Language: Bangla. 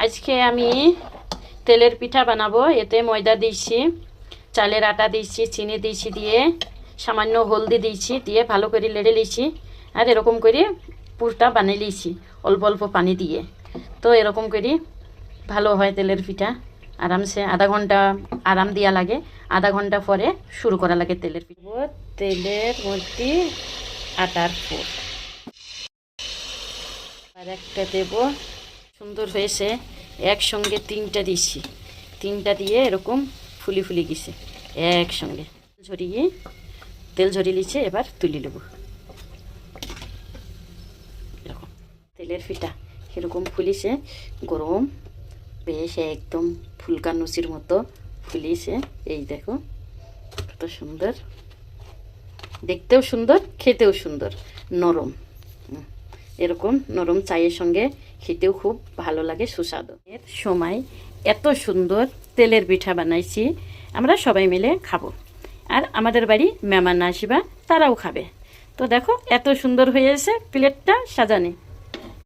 আজকে আমি তেলের পিঠা বানাবো। এতে ময়দা দিয়েছি, চালের আটা দিয়েছি, চিনি দিয়েছি, দিয়ে সামান্য হলদি দিয়েছি, দিয়ে ভালো করে লেড়ে নিয়েছি। আর এরকম করে পুরটা বানিয়ে নিয়েছি অল্প অল্প পানি দিয়ে। তো এরকম করে ভালো হয় তেলের পিঠা। আরামসে আধা ঘন্টা আরাম দেওয়া লাগে, আধা ঘন্টা পরে শুরু করা লাগে তেলের পিঠা। তেলের মধ্যে আটার পুর আর একটা দেব। সুন্দর হয়েছে, একসঙ্গে তিনটা দিয়েছি, তিনটা দিয়ে এরকম ফুলি ফুলি গেছে একসঙ্গে। ঝরিয়ে তেল ঝরিয়ে নিচ্ছে, এবার তুলে নেব। এরকম তেলের পিঠা এরকম ফুলিছে, গরম বেশ একদম ফুলকা লুচির মতো ফুলিছে। এই দেখো কত সুন্দর, দেখতেও সুন্দর, খেতেও সুন্দর, নরম। এরকম নরম চায়ের সঙ্গে খেতেও খুব ভালো লাগে, সুস্বাদু। এর সময় এত সুন্দর তেলের পিঠা বানাইছি, আমরা সবাই মিলে খাবো। আর আমাদের বাড়ি মেহমান আসিবা, তারাও খাবে। তো দেখো এত সুন্দর হয়েছে প্লেটটা সাজানি।